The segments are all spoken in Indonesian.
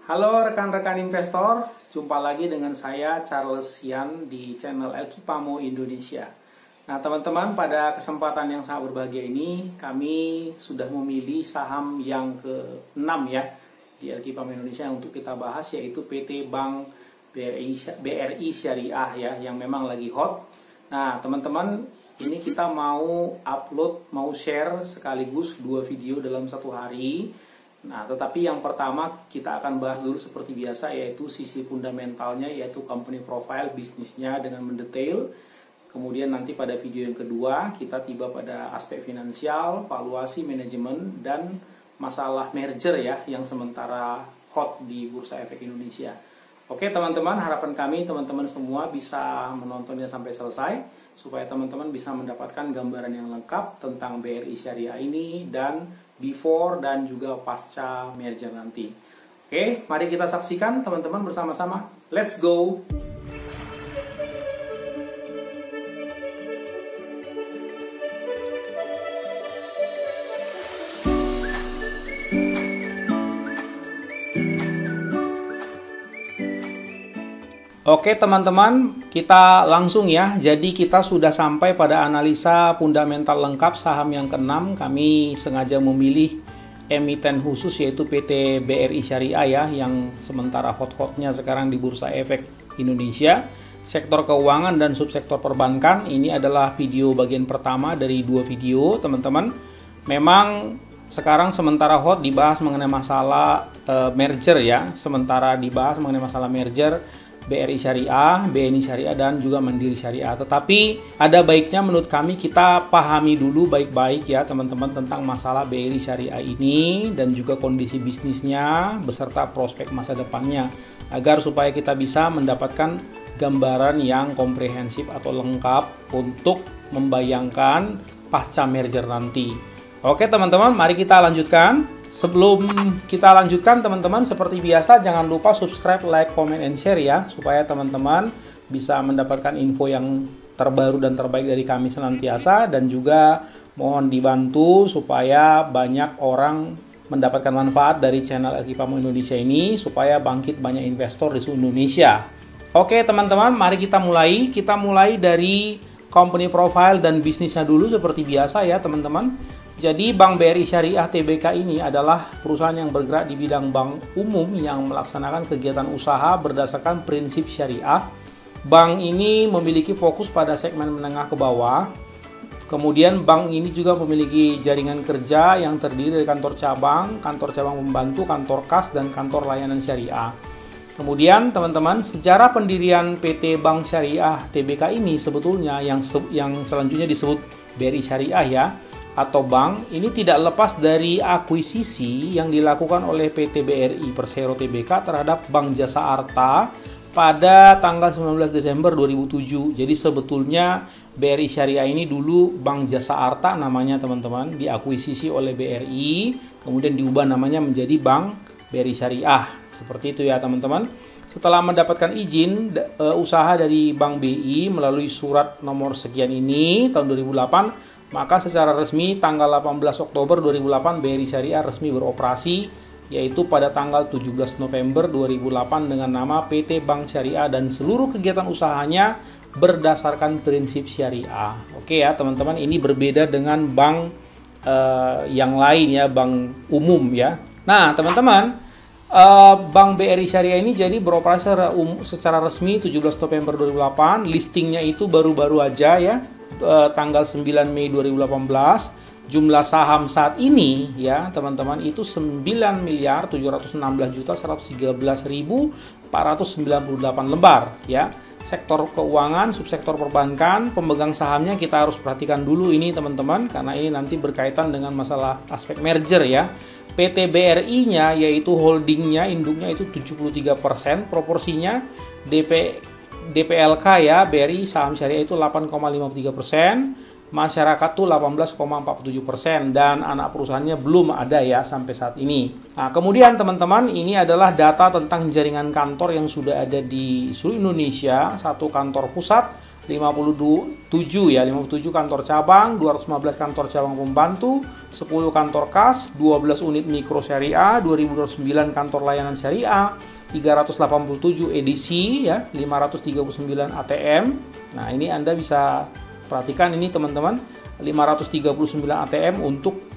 Halo rekan-rekan investor, jumpa lagi dengan saya Charles Sian di channel Elkipamo Indonesia. Nah teman-teman, pada kesempatan yang sangat berbahagia ini kami sudah memilih saham yang ke-6 ya di Elkipamo Indonesia untuk kita bahas, yaitu PT Bank BRI Syariah ya, yang memang lagi hot. Nah teman-teman, ini kita mau share sekaligus 2 video dalam satu hari. Nah, tetapi yang pertama kita akan bahas dulu seperti biasa, yaitu sisi fundamentalnya, yaitu company profile bisnisnya dengan mendetail. Kemudian nanti pada video yang kedua kita tiba pada aspek finansial, valuasi, manajemen, dan masalah merger ya yang sementara hot di Bursa Efek Indonesia. Oke teman-teman, harapan kami teman-teman semua bisa menontonnya sampai selesai supaya teman-teman bisa mendapatkan gambaran yang lengkap tentang BRI Syariah ini dan before dan juga pasca merger nanti. Oke, mari kita saksikan teman-teman bersama-sama. Let's go! Oke teman-teman, kita langsung ya. Jadi kita sudah sampai pada analisa fundamental lengkap saham yang ke-6. Kami sengaja memilih emiten khusus yaitu PT BRI Syariah ya, yang sementara hot-hotnya sekarang di Bursa Efek Indonesia. Sektor keuangan dan subsektor perbankan, ini adalah video bagian pertama dari 2 video teman-teman. Memang sekarang sementara hot dibahas mengenai masalah merger ya. Sementara dibahas mengenai masalah merger BRI Syariah, BNI Syariah, dan juga Mandiri Syariah. Tetapi ada baiknya menurut kami kita pahami dulu baik-baik ya teman-teman tentang masalah BRI Syariah ini dan juga kondisi bisnisnya beserta prospek masa depannya, agar supaya kita bisa mendapatkan gambaran yang komprehensif atau lengkap untuk membayangkan pasca merger nanti. Oke teman-teman, mari kita lanjutkan. Sebelum kita lanjutkan teman-teman, seperti biasa jangan lupa subscribe, like, comment, and share ya, supaya teman-teman bisa mendapatkan info yang terbaru dan terbaik dari kami senantiasa, dan juga mohon dibantu supaya banyak orang mendapatkan manfaat dari channel Elkipamo Indonesia ini, supaya bangkit banyak investor di seluruh Indonesia. Oke teman-teman, mari kita mulai. Kita mulai dari company profile dan bisnisnya dulu seperti biasa ya teman-teman. Jadi Bank BRI Syariah Tbk ini adalah perusahaan yang bergerak di bidang bank umum yang melaksanakan kegiatan usaha berdasarkan prinsip syariah. Bank ini memiliki fokus pada segmen menengah ke bawah. Kemudian bank ini juga memiliki jaringan kerja yang terdiri dari kantor cabang pembantu, kantor kas, dan kantor layanan syariah. Kemudian teman-teman, sejarah pendirian PT Bank Syariah Tbk ini sebetulnya yang selanjutnya disebut BRI Syariah ya, atau bank ini tidak lepas dari akuisisi yang dilakukan oleh PT BRI Persero Tbk terhadap Bank Jasa Arta pada tanggal 19 Desember 2007. Jadi sebetulnya BRI Syariah ini dulu Bank Jasa Arta namanya teman-teman, diakuisisi oleh BRI, kemudian diubah namanya menjadi Bank BRI Syariah. Seperti itu ya teman-teman. Setelah mendapatkan izin usaha dari Bank BI melalui surat nomor sekian ini tahun 2008, maka secara resmi tanggal 18 Oktober 2008 BRI Syariah resmi beroperasi, yaitu pada tanggal 17 November 2008 dengan nama PT Bank Syariah, dan seluruh kegiatan usahanya berdasarkan prinsip syariah. Oke ya teman-teman, ini berbeda dengan bank yang lain ya, bank umum ya. Nah teman-teman, Bank BRI Syariah ini jadi beroperasi secara resmi 17 November 2008. Listingnya itu baru-baru aja ya, tanggal 9 Mei 2018. Jumlah saham saat ini ya teman-teman itu 9.716.113.498 lembar ya. Sektor keuangan, subsektor perbankan, pemegang sahamnya kita harus perhatikan dulu ini teman-teman, karena ini nanti berkaitan dengan masalah aspek merger ya. PT BRI-nya yaitu holdingnya, induknya itu 73%, proporsinya DPLK ya, BRI saham syariah itu 8,53%, masyarakat tuh 18,47%, dan anak perusahaannya belum ada ya sampai saat ini. Nah, kemudian teman-teman, ini adalah data tentang jaringan kantor yang sudah ada di seluruh Indonesia, 1 kantor pusat, 57 ya, 57 kantor cabang, 215 kantor cabang pembantu, 10 kantor kas, 12 unit mikro syariah, 2009 kantor layanan syariah, 387 edisi ya, 539 ATM. Nah, ini Anda bisa perhatikan ini teman-teman, 539 ATM untuk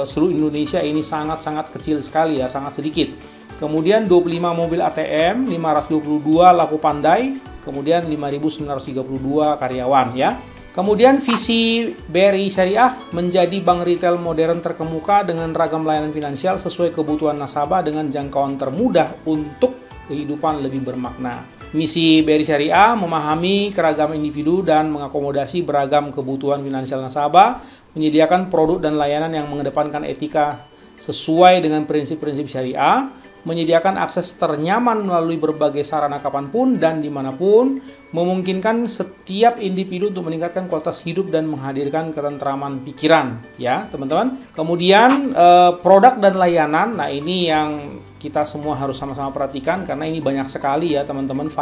seluruh Indonesia, ini sangat-sangat kecil sekali ya, sangat sedikit. Kemudian 25 mobil ATM, 522 laku pandai, kemudian 5.932 karyawan ya. Kemudian visi BRI Syariah menjadi bank retail modern terkemuka dengan ragam layanan finansial sesuai kebutuhan nasabah dengan jangkauan termudah untuk kehidupan lebih bermakna. Misi BRI Syariah memahami keragaman individu dan mengakomodasi beragam kebutuhan finansial nasabah, menyediakan produk dan layanan yang mengedepankan etika sesuai dengan prinsip-prinsip syariah, menyediakan akses ternyaman melalui berbagai sarana kapanpun dan dimanapun, memungkinkan setiap individu untuk meningkatkan kualitas hidup dan menghadirkan ketentraman pikiran, ya teman-teman. Kemudian produk dan layanan, nah ini yang kita semua harus sama-sama perhatikan karena ini banyak sekali ya teman-teman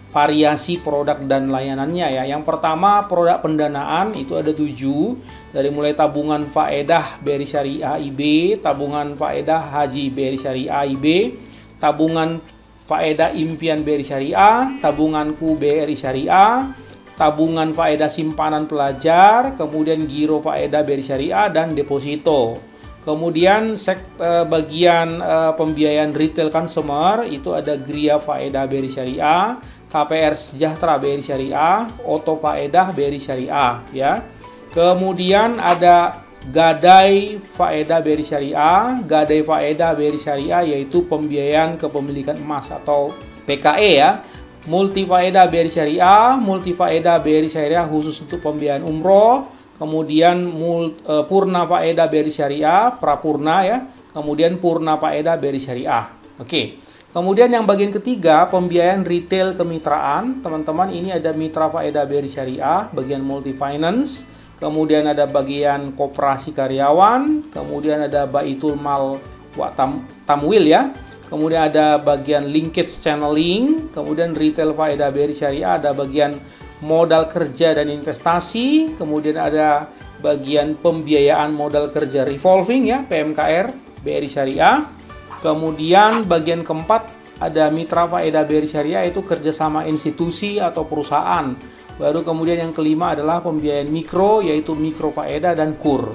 variasi produk dan layanannya ya. Yang pertama produk pendanaan itu ada 7, dari mulai tabungan faedah BRI Syariah IB, tabungan faedah haji BRI Syariah IB, tabungan faedah impian BRI Syariah, tabunganku BRI Syariah, tabungan faedah simpanan pelajar, kemudian giro faedah BRI Syariah dan deposito. Kemudian bagian pembiayaan retail consumer itu ada Gria Faedah BRI Syariah, KPR Sejahtera BRI Syariah, Oto Faedah BRI Syariah ya. Kemudian ada Gadai Faedah BRI Syariah, Gadai Faedah BRI Syariah yaitu pembiayaan kepemilikan emas atau PKE ya. Multi Faedah BRI Syariah, Multi Faedah BRI Syariah khusus untuk pembiayaan umroh. Kemudian Purna Faedah BRI Syariah, Prapurna ya. Kemudian Purna Faedah BRI Syariah. Oke. Kemudian yang bagian ketiga, pembiayaan retail kemitraan. Teman-teman, ini ada Mitra Faedah BRI Syariah, bagian multi finance. Kemudian ada bagian koperasi karyawan. Kemudian ada Baitul Mal wa Tamwil ya. Kemudian ada bagian linkage channeling. Kemudian retail Faedah BRI Syariah, ada bagian modal kerja dan investasi, kemudian ada bagian pembiayaan modal kerja revolving ya, PMKR BRI Syariah. Kemudian bagian keempat ada Mitra Faedah BRI Syariah, itu kerjasama institusi atau perusahaan. Baru kemudian yang kelima adalah pembiayaan mikro, yaitu Mikro Faedah dan KUR.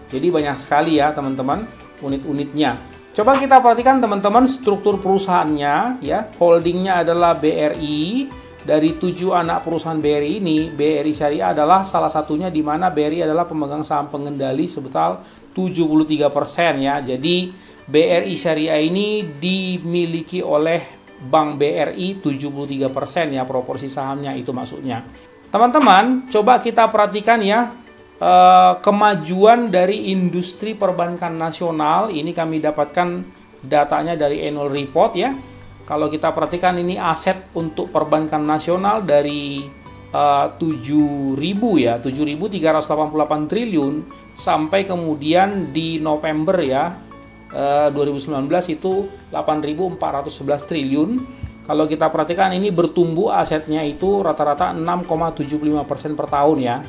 Jadi banyak sekali ya teman-teman unit-unitnya. Coba kita perhatikan teman-teman struktur perusahaannya ya. Holdingnya adalah BRI. Dari 7 anak perusahaan BRI ini, BRI Syariah adalah salah satunya, di mana BRI adalah pemegang saham pengendali sebesar 73% ya. Jadi BRI Syariah ini dimiliki oleh Bank BRI 73% ya, proporsi sahamnya itu maksudnya. Teman-teman, coba kita perhatikan ya kemajuan dari industri perbankan nasional. Ini kami dapatkan datanya dari annual report ya. Kalau kita perhatikan ini aset untuk perbankan nasional dari 7.000 ya, 7.388 triliun sampai kemudian di November ya 2019 itu 8.411 triliun. Kalau kita perhatikan ini bertumbuh asetnya itu rata-rata 6,75% per tahun ya.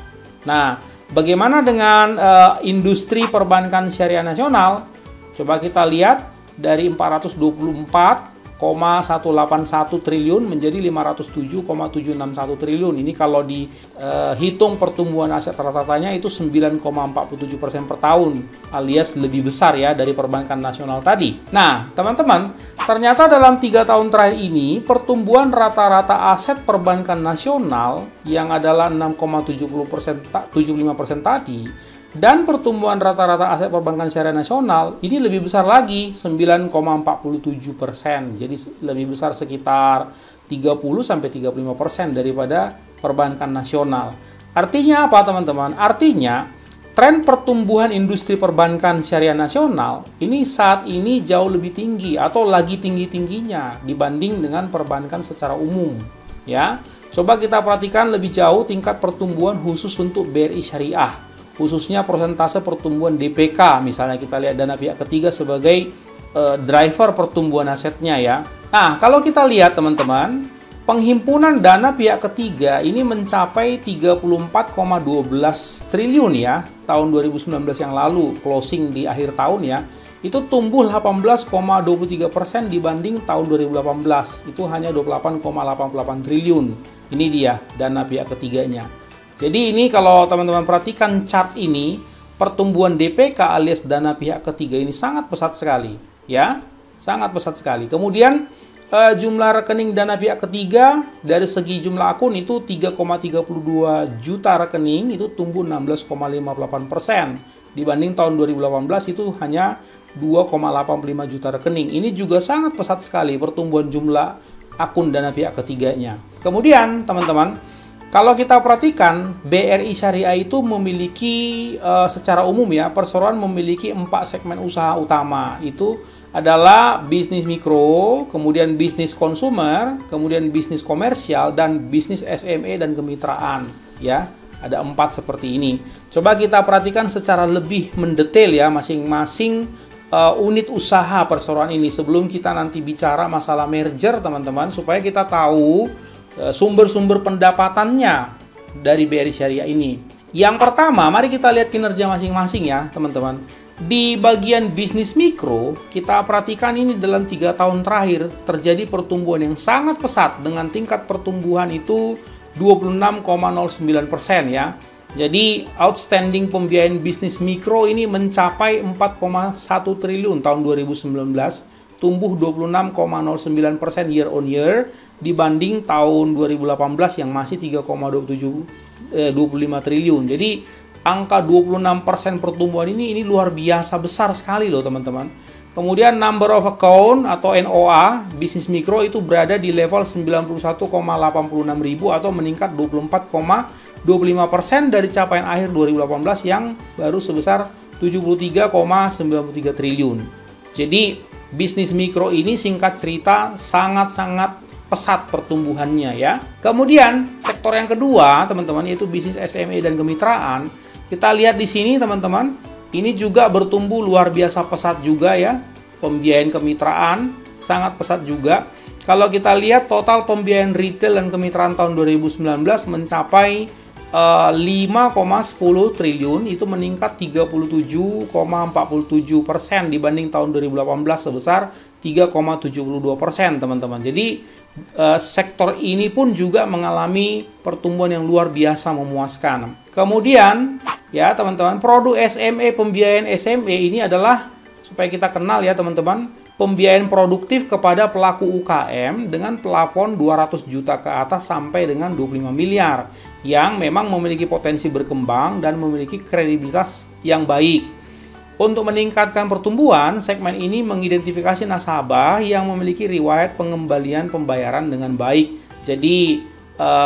Nah, bagaimana dengan industri perbankan syariah nasional? Coba kita lihat dari 424,181 triliun menjadi 507,761 triliun. Ini kalau dihitung pertumbuhan aset rata-ratanya itu 9,47% per tahun, alias lebih besar ya dari perbankan nasional tadi. Nah, teman-teman, ternyata dalam 3 tahun terakhir ini pertumbuhan rata-rata aset perbankan nasional yang adalah 6,75% tadi, dan pertumbuhan rata-rata aset perbankan syariah nasional ini lebih besar lagi, 9,47%. Jadi lebih besar sekitar 30-35% daripada perbankan nasional. Artinya apa teman-teman? Artinya tren pertumbuhan industri perbankan syariah nasional ini saat ini jauh lebih tinggi atau lagi tinggi-tingginya dibanding dengan perbankan secara umum. Ya, coba kita perhatikan lebih jauh tingkat pertumbuhan khusus untuk BRI Syariah. Khususnya persentase pertumbuhan DPK, misalnya kita lihat dana pihak ketiga sebagai driver pertumbuhan asetnya ya. Nah, kalau kita lihat teman-teman, Penghimpunan dana pihak ketiga ini mencapai 34,12 triliun ya, tahun 2019 yang lalu, closing di akhir tahun ya, itu tumbuh 18,23% dibanding tahun 2018, itu hanya 28,88 triliun. Ini dia dana pihak ketiganya. Jadi ini kalau teman-teman perhatikan chart ini, pertumbuhan DPK alias dana pihak ketiga ini sangat pesat sekali, ya, sangat pesat sekali. Kemudian jumlah rekening dana pihak ketiga dari segi jumlah akun itu 3,32 juta rekening, itu tumbuh 16,58% dibanding tahun 2018 itu hanya 2,85 juta rekening. Ini juga sangat pesat sekali pertumbuhan jumlah akun dana pihak ketiganya. Kemudian teman-teman, kalau kita perhatikan BRI Syariah itu memiliki secara umum ya, perseroan memiliki 4 segmen usaha utama. Itu adalah bisnis mikro, kemudian bisnis konsumer, kemudian bisnis komersial, dan bisnis SME dan kemitraan. Ya, ada 4 seperti ini. Coba kita perhatikan secara lebih mendetail ya masing-masing unit usaha perseroan ini sebelum kita nanti bicara masalah merger teman-teman, supaya kita tahu sumber-sumber pendapatannya dari BRI Syariah ini. Yang pertama, mari kita lihat kinerja masing-masing ya teman-teman. Di bagian bisnis mikro, kita perhatikan ini dalam 3 tahun terakhir terjadi pertumbuhan yang sangat pesat dengan tingkat pertumbuhan itu 26,09% ya. Jadi outstanding pembiayaan bisnis mikro ini mencapai 4,1 triliun tahun 2019, tumbuh 26,09% year on year dibanding tahun 2018 yang masih 3,25 triliun. Jadi angka 26% pertumbuhan ini luar biasa besar sekali loh teman-teman. Kemudian number of account atau NOA bisnis mikro itu berada di level 91,86 ribu atau meningkat 24,25% dari capaian akhir 2018 yang baru sebesar 73,93 triliun. Jadi bisnis mikro ini singkat cerita sangat-sangat pesat pertumbuhannya ya. Kemudian sektor yang kedua teman-teman yaitu bisnis SME dan kemitraan. Kita lihat di sini teman-teman, ini juga bertumbuh luar biasa pesat juga ya. Pembiayaan kemitraan sangat pesat juga. Kalau kita lihat total pembiayaan retail dan kemitraan tahun 2019 mencapai 5,10 triliun, itu meningkat 37,47% dibanding tahun 2018 sebesar 3,72% teman-teman. Jadi sektor ini pun juga mengalami pertumbuhan yang luar biasa memuaskan. Kemudian ya teman-teman, produk SME, pembiayaan SME ini adalah supaya kita kenal ya teman-teman, pembiayaan produktif kepada pelaku UKM dengan plafon 200 juta ke atas sampai dengan 25 miliar yang memang memiliki potensi berkembang dan memiliki kredibilitas yang baik. Untuk meningkatkan pertumbuhan, segmen ini mengidentifikasi nasabah yang memiliki riwayat pengembalian pembayaran dengan baik. Jadi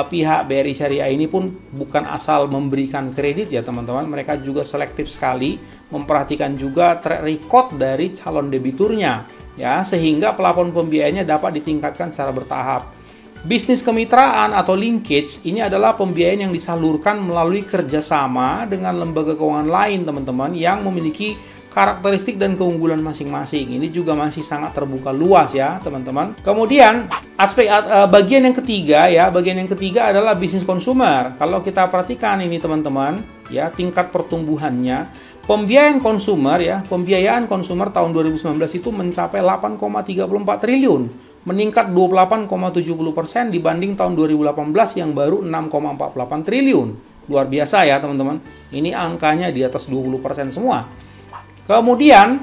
pihak BRI Syariah ini pun bukan asal memberikan kredit ya teman-teman, mereka juga selektif sekali memperhatikan juga track record dari calon debiturnya ya, sehingga plafon pembiayaannya dapat ditingkatkan secara bertahap. Bisnis kemitraan atau linkage ini adalah pembiayaan yang disalurkan melalui kerjasama dengan lembaga keuangan lain teman-teman yang memiliki karakteristik dan keunggulan masing-masing. Ini juga masih sangat terbuka luas ya teman-teman. Kemudian aspek bagian yang ketiga ya, bagian yang ketiga adalah bisnis konsumer. Kalau kita perhatikan ini teman-teman ya, tingkat pertumbuhannya pembiayaan konsumer ya, pembiayaan konsumer tahun 2019 itu mencapai 8,34 triliun, meningkat 28,70% dibanding tahun 2018 yang baru 6,48 triliun. Luar biasa ya teman-teman. Ini angkanya di atas 20% semua. Kemudian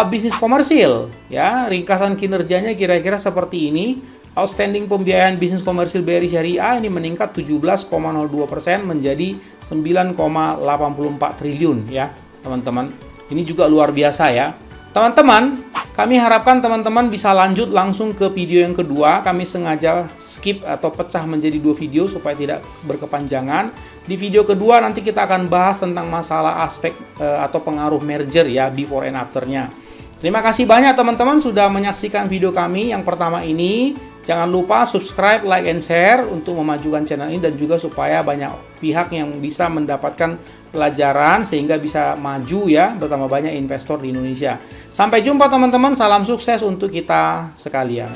bisnis komersil ya, ringkasan kinerjanya kira-kira seperti ini. Outstanding pembiayaan bisnis komersil BRI Syariah ini meningkat 17,02% menjadi 9,84 triliun ya teman-teman. Ini juga luar biasa ya. Teman-teman, kami harapkan teman-teman bisa lanjut langsung ke video yang kedua. Kami sengaja skip atau pecah menjadi 2 video supaya tidak berkepanjangan. Di video kedua nanti kita akan bahas tentang masalah aspek atau pengaruh merger ya, before and after-nya. Terima kasih banyak teman-teman sudah menyaksikan video kami yang pertama ini. Jangan lupa subscribe, like, and share untuk memajukan channel ini dan juga supaya banyak pihak yang bisa mendapatkan pelajaran sehingga bisa maju ya, bertambah banyak investor di Indonesia. Sampai jumpa teman-teman, salam sukses untuk kita sekalian.